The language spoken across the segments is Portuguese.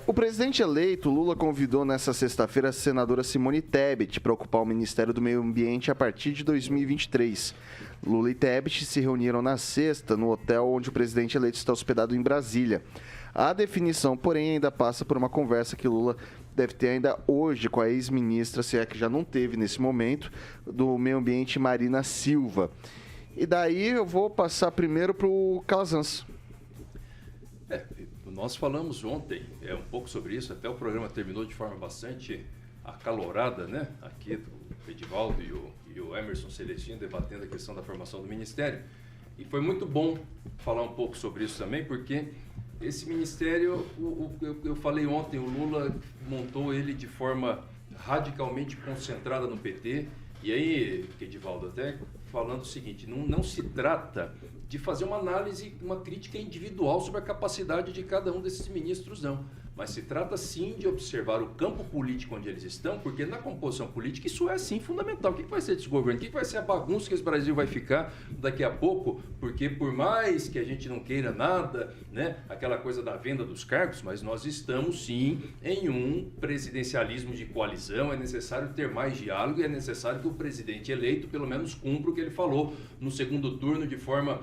O presidente eleito, Lula, convidou nesta sexta-feira a senadora Simone Tebet para ocupar o Ministério do Meio Ambiente a partir de 2023. Lula e Tebet se reuniram na sexta no hotel onde o presidente eleito está hospedado em Brasília. A definição, porém, ainda passa por uma conversa que Lula deve ter ainda hoje com a ex-ministra, se é que já não teve nesse momento, do Meio Ambiente, Marina Silva. E daí eu vou passar primeiro para o Calazans. Nós falamos ontem um pouco sobre isso, até o programa terminou de forma bastante acalorada, né? Aqui o Edivaldo e o Emerson Celestino debatendo a questão da formação do Ministério. E foi muito bom falar um pouco sobre isso também, porque esse Ministério, eu falei ontem, o Lula montou ele de forma radicalmente concentrada no PT. E aí, Edivaldo, até falando o seguinte, não se trata de fazer uma análise, uma crítica individual sobre a capacidade de cada um desses ministros, não. Mas se trata, sim, de observar o campo político onde eles estão, porque na composição política isso é, sim, fundamental. O que vai ser desse governo? O que vai ser a bagunça que esse Brasil vai ficar daqui a pouco? Porque por mais que a gente não queira nada, né, aquela coisa da venda dos cargos, mas nós estamos, sim, em um presidencialismo de coalizão, é necessário ter mais diálogo e é necessário que o presidente eleito, pelo menos, cumpra o que ele falou no segundo turno de forma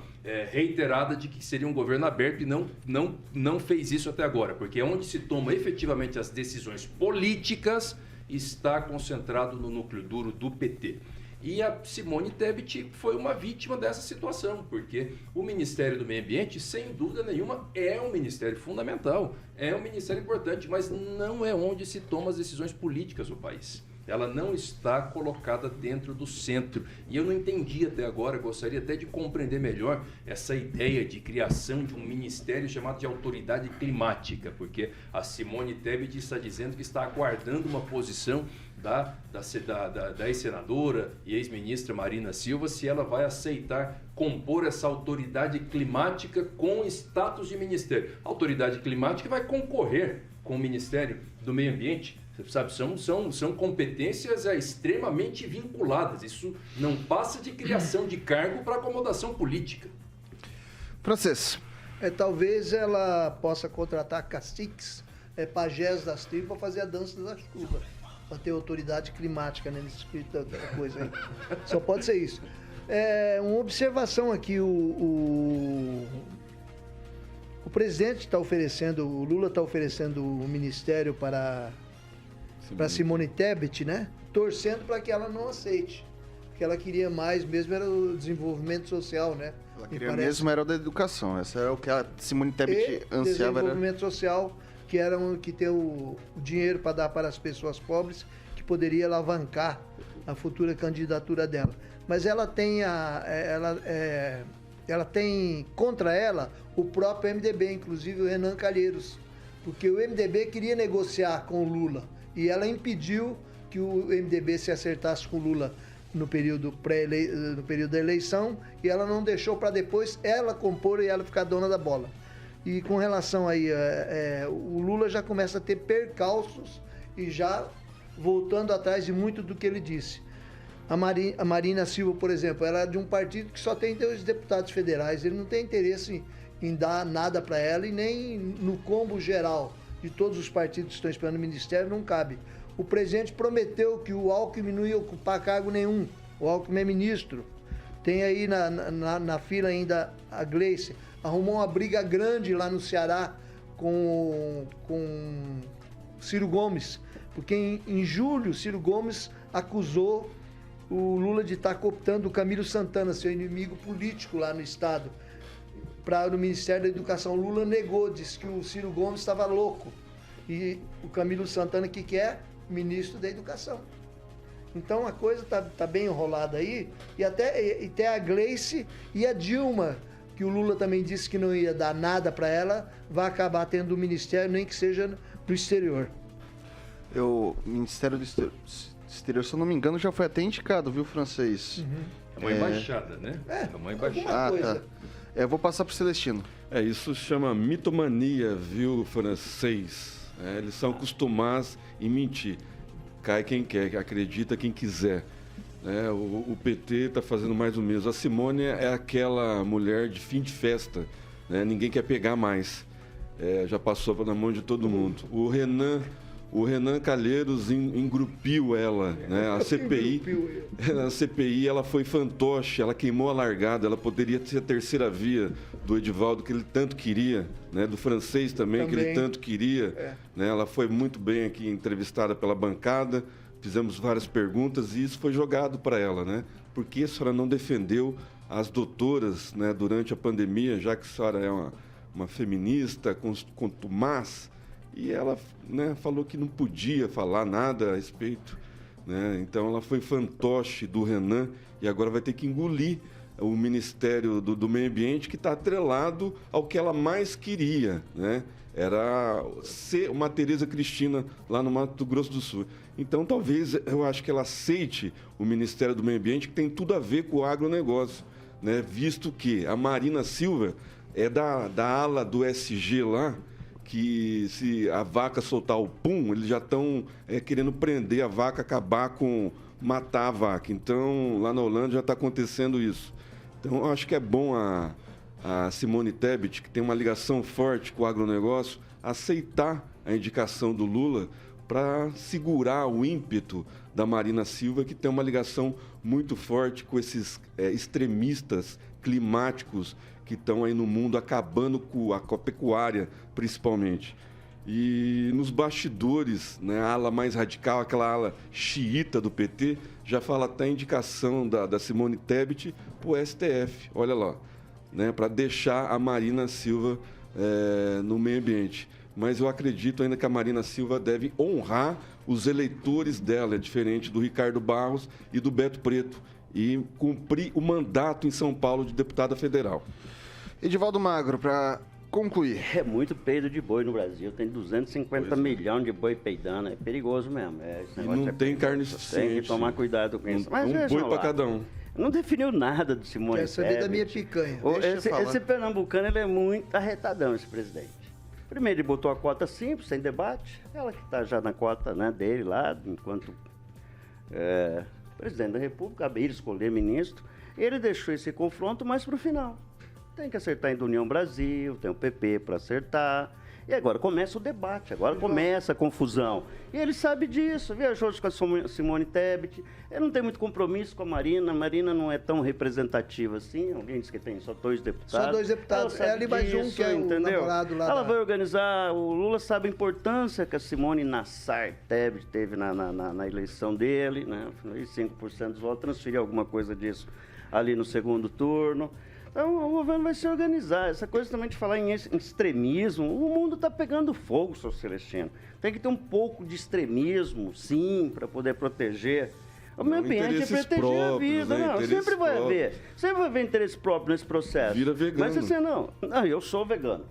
reiterada de que seria um governo aberto e não fez isso até agora, porque é onde se toma efetivamente as decisões políticas está concentrado no núcleo duro do PT. E a Simone Tebet foi uma vítima dessa situação, porque o Ministério do Meio Ambiente, sem dúvida nenhuma, é um ministério fundamental, é um ministério importante, mas não é onde se toma as decisões políticas do país. Ela não está colocada dentro do centro. E eu não entendi até agora, gostaria até de compreender melhor essa ideia de criação de um ministério chamado de autoridade climática, porque a Simone Tebet está dizendo que está aguardando uma posição da ex-senadora e ex-ministra Marina Silva, se ela vai aceitar compor essa autoridade climática com status de ministério. A autoridade climática vai concorrer com o Ministério do Meio Ambiente. Sabe, são competências extremamente vinculadas. Isso não passa de criação de cargo para acomodação política. Francês. Talvez ela possa contratar caciques, pajés das tribos para fazer a dança da chuva, para ter autoridade climática, né, nesse espírito da coisa aí. Só pode ser isso. Uma observação aqui, o presidente está oferecendo, o Lula está oferecendo o ministério para Simone Tebet, né? Torcendo para que ela não aceite. O que ela queria mais mesmo era o desenvolvimento social, né? Ela queria mesmo era o da educação. Essa era o que a Simone Tebet ansiava. Desenvolvimento social, que era que ter o dinheiro para dar para as pessoas pobres, que poderia alavancar a futura candidatura dela. Mas ela tem ela tem contra ela o próprio MDB, inclusive o Renan Calheiros, porque o MDB queria negociar com o Lula e ela impediu que o MDB se acertasse com o Lula no período da eleição, e ela não deixou para depois ela compor e ela ficar dona da bola. E com relação aí, o Lula já começa a ter percalços e já voltando atrás de muito do que ele disse. A Marina Silva, por exemplo, ela é de um partido que só tem 2 deputados federais, ele não tem interesse em dar nada para ela e nem no combo geral de todos os partidos que estão esperando o ministério não cabe. O presidente prometeu que o Alckmin não ia ocupar cargo nenhum. O Alckmin é ministro. Tem aí na fila ainda a Gleice. Arrumou uma briga grande lá no Ceará com Ciro Gomes. Porque em julho, Ciro Gomes acusou o Lula de estar cooptando o Camilo Santana, seu inimigo político lá no estado, no Ministério da Educação. O Lula negou, disse que o Ciro Gomes estava louco. E o Camilo Santana, que é ministro da Educação. Então a coisa tá bem enrolada aí. E até a Gleice e a Dilma, que o Lula também disse que não ia dar nada para ela, vai acabar tendo o ministério, nem que seja no exterior. O Ministério do Exterior, se eu não me engano, já foi até indicado, viu, Francês? Uhum. É uma embaixada, né? É uma embaixada. Tá. Eu vou passar pro Celestino. Isso chama mitomania, viu, Francês? Eles são acostumados em mentir. Cai quem quer, acredita quem quiser. O PT está fazendo mais o mesmo. A Simone é aquela mulher de fim de festa, né? Ninguém quer pegar mais. já passou na mão de todo mundo. O Renan Calheiros engrupiu ela, né? A CPI ela foi fantoche, ela queimou a largada, ela poderia ser a terceira via do Edivaldo, que ele tanto queria, né? Do Francês também, que ele tanto queria. Né? Ela foi muito bem aqui entrevistada pela bancada, fizemos várias perguntas e isso foi jogado para ela, né? Por que a senhora não defendeu as doutoras, né, durante a pandemia, já que a senhora é uma feminista contumaz? E ela, né, falou que não podia falar nada a respeito, né? Então ela foi fantoche do Renan e agora vai ter que engolir o Ministério do Meio Ambiente, que está atrelado ao que ela mais queria, né? Era ser uma Tereza Cristina lá no Mato Grosso do Sul. Então talvez eu acho que ela aceite o Ministério do Meio Ambiente, que tem tudo a ver com o agronegócio, né? Visto que a Marina Silva é da ala do SG lá, que se a vaca soltar o pum, eles já estão querendo prender a vaca, matar a vaca. Então, lá na Holanda já está acontecendo isso. Então, eu acho que é bom a Simone Tebet, que tem uma ligação forte com o agronegócio, aceitar a indicação do Lula para segurar o ímpeto da Marina Silva, que tem uma ligação muito forte com esses extremistas climáticos que estão aí no mundo acabando com a pecuária, principalmente. E nos bastidores, né, a ala mais radical, aquela ala xiita do PT, já fala até a indicação da Simone Tebet para o STF, olha lá, né, para deixar a Marina Silva no meio ambiente. Mas eu acredito ainda que a Marina Silva deve honrar os eleitores dela, diferente do Ricardo Barros e do Beto Preto, e cumprir o mandato em São Paulo de deputada federal. Edivaldo Magro, para concluir. É muito peido de boi no Brasil. Tem 250 milhões de boi peidando. É perigoso mesmo. E não tem carne suficiente. Tem que tomar cuidado com isso. Mas boi para cada um. Não definiu nada do Simone Tebet. Quer saber da minha picanha. Esse pernambucano, ele é muito arretadão, esse presidente. Primeiro, ele botou a cota simples, sem debate. Ela que está já na cota, né, dele lá, enquanto presidente da República, cabe ele escolher ministro. Ele deixou esse confronto mais para o final. Tem que acertar ainda a União Brasil, tem o PP para acertar. E agora começa o debate, agora começa a confusão. E ele sabe disso, viajou com a Simone Tebet. Ele não tem muito compromisso com a Marina não é tão representativa assim. Alguém disse que tem só 2 deputados. Só 2 deputados, ali mais um que é o namorado lá. Ela vai organizar, o Lula sabe a importância que a Simone Nassar Tebet teve na eleição dele, né? 5% dos votos, transferiu alguma coisa disso ali no segundo turno. Então, o governo vai se organizar. Essa coisa também de falar em extremismo, o mundo está pegando fogo, seu Celestino. Tem que ter um pouco de extremismo, sim, para poder proteger. O meio ambiente é proteger a vida. Né? Não, sempre vai haver interesse próprio nesse processo. Vira vegano. Mas assim, não, eu sou vegano.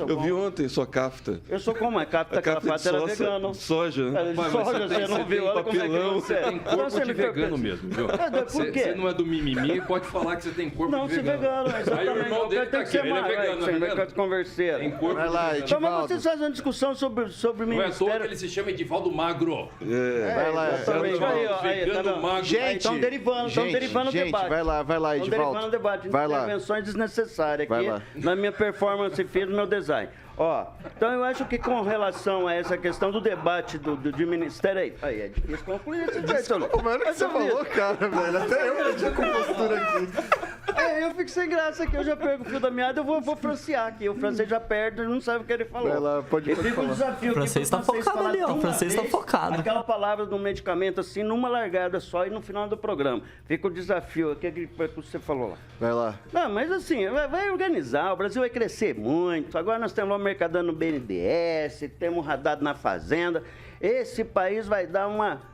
Eu vi ontem sua cafta. Eu sou como? A cafta era vegano. Soja. Soja, você não viu? Olha como é que você tem corpo de vegano mesmo, viu? Por quê? Você não é do mimimi, pode falar que você tem corpo de vegano. Não, se vegano. Aí o irmão dele tá aqui, ele é vegano, Você vai converser. Tem corpo Vai lá, de vegano. Edivaldo. Então, mas vocês fazem uma discussão sobre o Não é à toa ministério. que ele se chama Edivaldo Magro. Vai lá, Exatamente. Vegano magro. Gente, Estão derivando o debate. Vai lá, Estão Edivaldo. derivando o debate. Vai lá. Intervenções desnecessárias Vai aqui lá. na minha performance física, no meu design. Então eu acho que com relação a essa questão do debate de ministério aí é difícil concluir esse jeito. Como era que você falou, cara, velho? Até eu perdi a compostura aqui. Eu fico sem graça aqui, eu já perco o fio da meada, eu vou francear aqui. O francês já perde, não sabe o que ele falou. Vai lá, pode fica um falar. desafio. O francês tá focado ali, ó. O francês tá focado. Aquela palavra do medicamento assim, numa largada só e no final do programa. Fica o desafio aqui, que você falou lá. Vai lá. Não, mas assim, vai organizar, o Brasil vai crescer muito. Agora nós temos lá o Mercadão no BNDES, temos um Haddad na Fazenda. Esse país vai dar uma...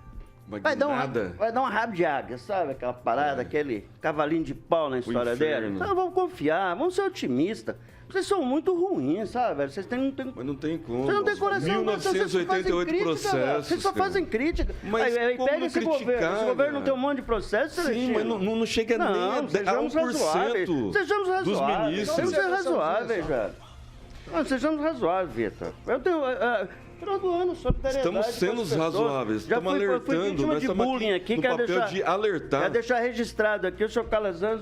Vai dar uma rabo de águia, sabe? Aquela parada, aquele cavalinho de pau na história dele. Então vamos confiar, vamos ser otimistas. Vocês são muito ruins, sabe, velho? Vocês não tem... Mas não tem como. Vocês não têm coração, 1988 processos. Vocês só fazem crítica. Mas aí como pega não esse criticar, governo. Esse governo não cara? tem um monte de processos, Sim, mas não chega nem a 1% Sejamos razoáveis, dos ministros. Vamos ser razoáveis, velho. Sejamos razoáveis, Vitor. Final do ano, solidariedade. Estamos com as sendo pessoas. razoáveis, Já estamos fui alertando, vítima nós de estamos bullying aqui, no quero papel deixar, de alertar. quero deixar registrado aqui, o senhor Calazans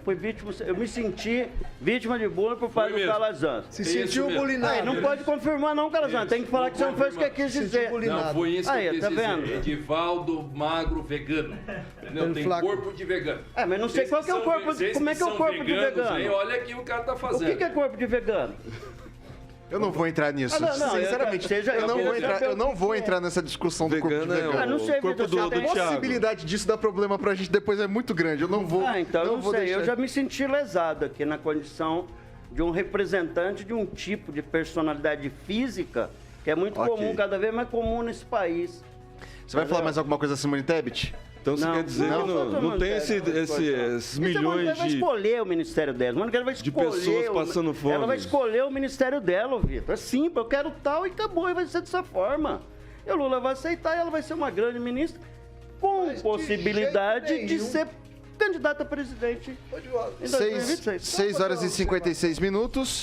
foi vítima, eu me senti vítima de bullying por parte do mesmo. Calazans. Se É isso sentiu mesmo. bulinado. Aí, não pode confirmar não, Calazans, tem que falar que você não foi isso que eu quis dizer. bulinado. Não, foi isso que Aí, eu quis tá dizer. vendo? Edivaldo magro vegano. Entendeu? Pelo Tem flaco. corpo de vegano. Mas não sei qual que é o corpo, como é que é o corpo de vegano? Aí, olha aqui o que o cara tá O fazendo. que é corpo de vegano? Eu não vou entrar nisso. Não, Sinceramente, eu não vou entrar nessa discussão do corpo de Vegano é vegano. Ah, não sei, o corpo Vitor, do, você do tem- A Thiago. possibilidade disso dar problema pra gente depois é muito grande. Eu não vou. Então, eu não vou sei, deixar. eu já me senti lesado aqui na condição de um representante de um tipo de personalidade física que é muito Ok. comum, cada vez mais comum nesse país. Você vai falar mais alguma coisa, Simone Tebet? Então você Não, quer dizer não, que não, não tem esses Essa milhões mulher vai de... escolher o ministério dela. Mano, ela vai de escolher pessoas passando fome. Ela vai escolher o ministério dela, Vitor. É simples, eu quero tal e acabou, e vai ser dessa forma. E o Lula vai aceitar e ela vai ser uma grande ministra com Mas de possibilidade jeito de nenhum. ser candidata a presidente Ô, Divaldo, em 2026. 6 horas e 56 minutos.